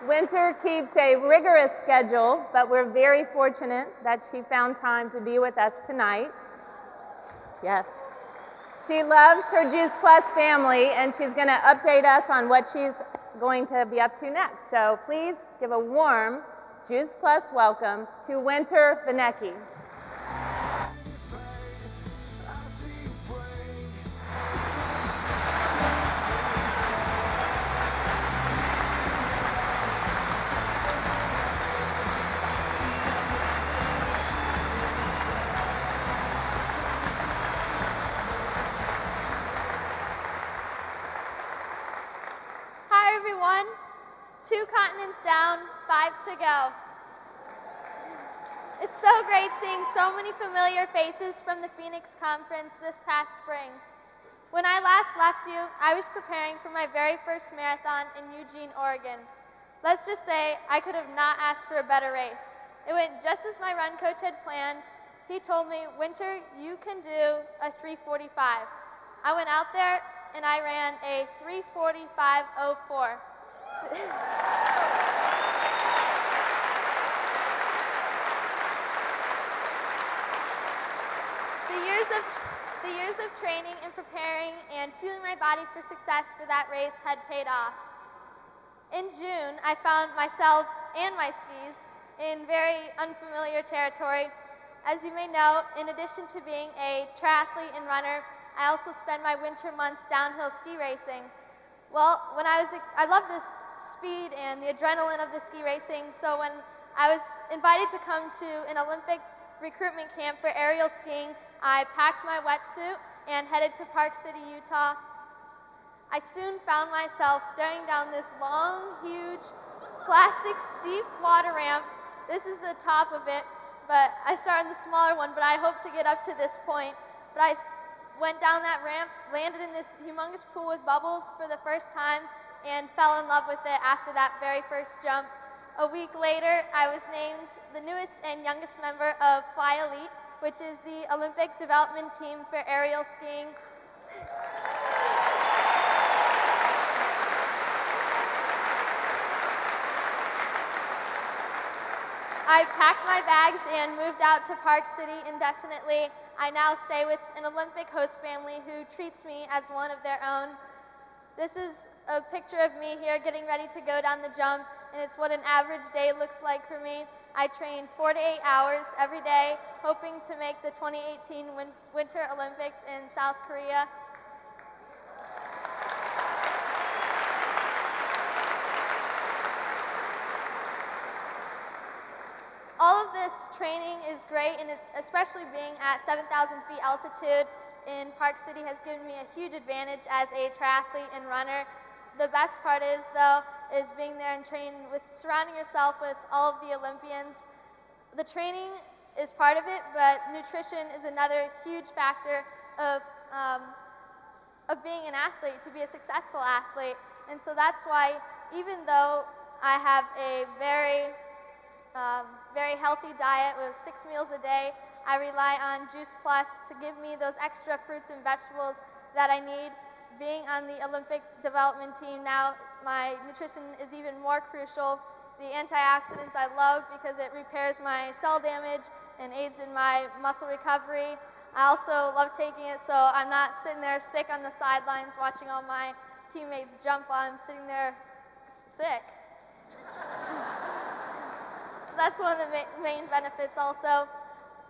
Winter keeps a rigorous schedule, but we're very fortunate that she found time to be with us tonight. Yes. She loves her Juice Plus family, and she's going to update us on what she's going to be up to next. So please give a warm Juice Plus welcome to Winter Vinecki. Everyone, 2 continents down, 5 to go. It's so great seeing so many familiar faces from the Phoenix Conference this past spring. When I last left you, I was preparing for my very first marathon in Eugene, Oregon. Let's just say I could have not asked for a better race. It went just as my run coach had planned. He told me, Winter, you can do a 3:45. I went out there and I ran a 3:45:04. The years of training and preparing and fueling my body for success for that race had paid off. In June, I found myself and my skis in very unfamiliar territory. As you may know, in addition to being a triathlete and runner, I also spend my winter months downhill ski racing. Well, I love the speed and the adrenaline of the ski racing, so when I was invited to come to an Olympic recruitment camp for aerial skiing, I packed my wetsuit and headed to Park City, Utah. I soon found myself staring down this long, huge, plastic steep water ramp. This is the top of it, but I started on the smaller one, but I hope to get up to this point. But I went down that ramp, landed in this humongous pool with bubbles for the first time, and fell in love with it after that very first jump. A week later, I was named the newest and youngest member of Fly Elite, which is the Olympic development team for aerial skiing. I packed my bags and moved out to Park City indefinitely. I now stay with an Olympic host family who treats me as one of their own. This is a picture of me here getting ready to go down the jump, and it's what an average day looks like for me. I train 4 to 8 hours every day, hoping to make the 2018 Winter Olympics in South Korea. All of this training is great, and especially being at 7,000 feet altitude in Park City has given me a huge advantage as a triathlete and runner. The best part is, though, is being there and surrounding yourself with all of the Olympians. The training is part of it, but nutrition is another huge factor of being an athlete, to be a successful athlete. And so that's why, even though I have a very healthy diet with 6 meals a day, I rely on Juice Plus to give me those extra fruits and vegetables that I need. Being on the Olympic development team now, my nutrition is even more crucial. The antioxidants I love because it repairs my cell damage and aids in my muscle recovery. I also love taking it so I'm not sitting there sick on the sidelines watching all my teammates jump while I'm sitting there sick. So that's one of the main benefits also.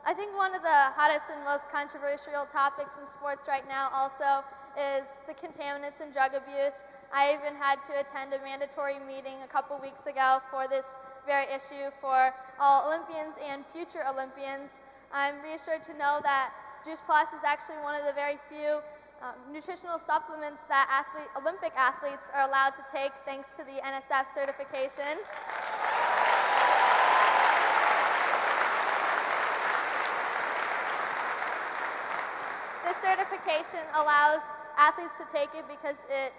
I think one of the hottest and most controversial topics in sports right now also is the contaminants and drug abuse. I even had to attend a mandatory meeting a couple weeks ago for this very issue for all Olympians and future Olympians. I'm reassured to know that Juice Plus is actually one of the very few nutritional supplements that Olympic athletes are allowed to take thanks to the NSA certification. This certification allows athletes to take it because it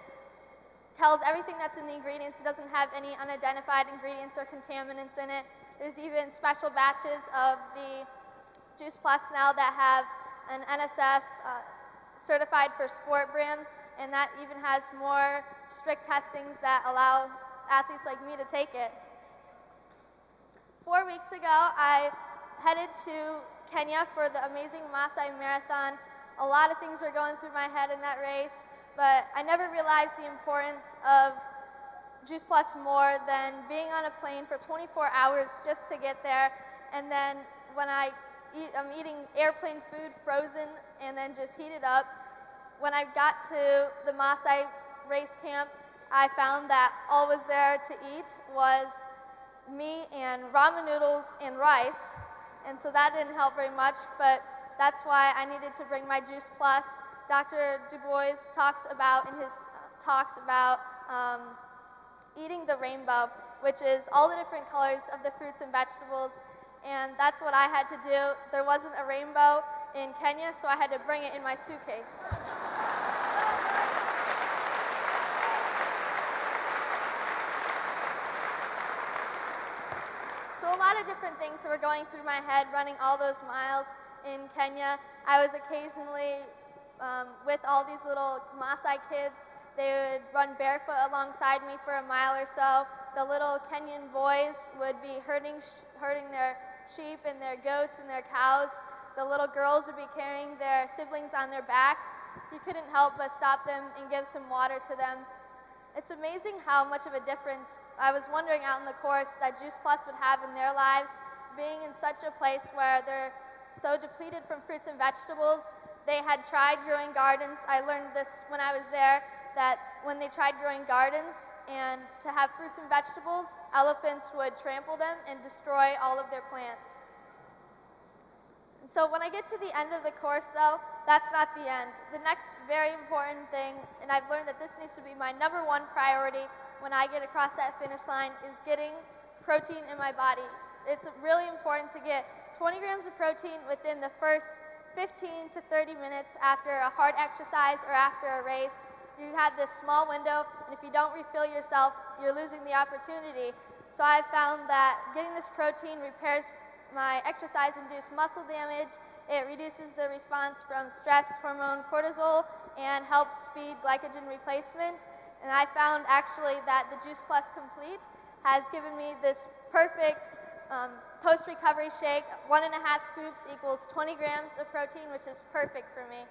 tells everything that's in the ingredients. It doesn't have any unidentified ingredients or contaminants in it. There's even special batches of the Juice Plus now that have an NSF certified for sport brand, and that even has more strict testings that allow athletes like me to take it. 4 weeks ago, I headed to Kenya for the amazing Maasai Marathon. A lot of things were going through my head in that race, but I never realized the importance of Juice Plus more than being on a plane for 24 hours just to get there, and then when I'm eating airplane food frozen and then just heated up. When I got to the Maasai race camp, I found that all was there to eat was me and ramen noodles and rice, and so that didn't help very much, but that's why I needed to bring my Juice Plus. Dr. Du Bois talks about in his talks about eating the rainbow, which is all the different colors of the fruits and vegetables, and that's what I had to do. There wasn't a rainbow in Kenya, so I had to bring it in my suitcase. So a lot of different things that were going through my head running all those miles in Kenya. I was occasionally with all these little Maasai kids. They would run barefoot alongside me for a mile or so. The little Kenyan boys would be herding their sheep and their goats and their cows. The little girls would be carrying their siblings on their backs. You couldn't help but stop them and give some water to them. It's amazing how much of a difference I was wondering out in the course that Juice Plus would have in their lives, being in such a place where they're so depleted from fruits and vegetables. They had tried growing gardens. I learned this when I was there, that when they tried growing gardens and to have fruits and vegetables, elephants would trample them and destroy all of their plants. And so when I get to the end of the course though, that's not the end. The next very important thing, and I've learned that this needs to be my #1 priority when I get across that finish line, is getting protein in my body. It's really important to get 20 grams of protein within the first 15 to 30 minutes after a hard exercise or after a race. You have this small window, and if you don't refill yourself, you're losing the opportunity. So I've found that getting this protein repairs my exercise-induced muscle damage. It reduces the response from stress hormone cortisol and helps speed glycogen replacement. And I found actually that the Juice Plus Complete has given me this perfect post-recovery shake. 1.5 scoops equals 20 grams of protein, which is perfect for me.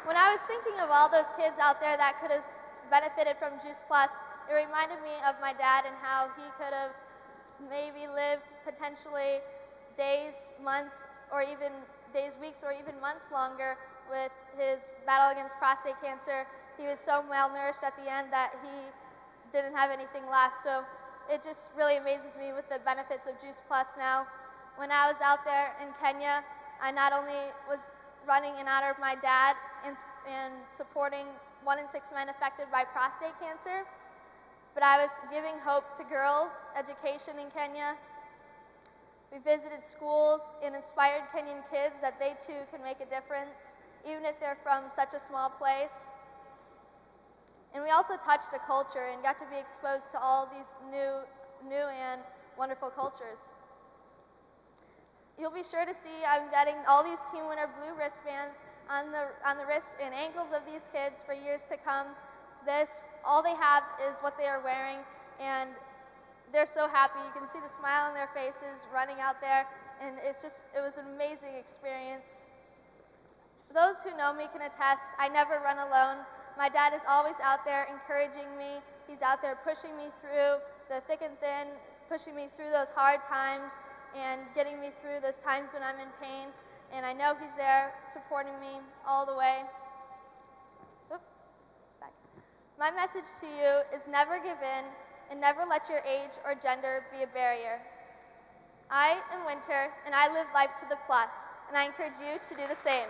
When I was thinking of all those kids out there that could have benefited from Juice Plus, it reminded me of my dad and how he could have maybe lived potentially days, months, or even days, weeks, or even months longer with his battle against prostate cancer. He was so malnourished at the end that he didn't have anything left. So it just really amazes me with the benefits of Juice Plus now. When I was out there in Kenya, I not only was running in honor of my dad and supporting 1 in 6 men affected by prostate cancer, but I was giving hope to girls' education in Kenya. We visited schools and inspired Kenyan kids that they too can make a difference, even if they're from such a small place. And we also touched a culture and got to be exposed to all these new and wonderful cultures. You'll be sure to see I'm getting all these Team Winner blue wristbands on the wrists and ankles of these kids for years to come. All they have is what they are wearing, and they're so happy. You can see the smile on their faces running out there, and it was an amazing experience. Those who know me can attest, I never run alone. My dad is always out there encouraging me. He's out there pushing me through the thick and thin, pushing me through those hard times, and getting me through those times when I'm in pain. And I know he's there supporting me all the way. My message to you is never give in and never let your age or gender be a barrier. I am Winter, and I live life to the plus, and I encourage you to do the same.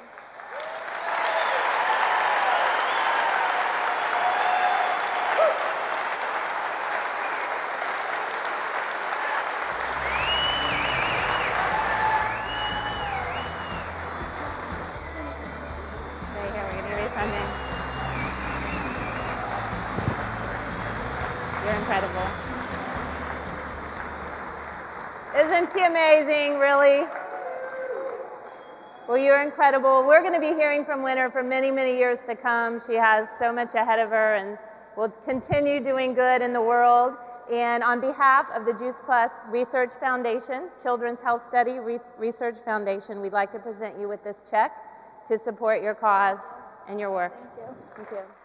Incredible. Isn't she amazing, really? Well, you're incredible. We're going to be hearing from Winter for many, many years to come. She has so much ahead of her and will continue doing good in the world. And on behalf of the Juice Plus Research Foundation, Children's Health Study Research Foundation, we'd like to present you with this check to support your cause and your work. Thank you. Thank you.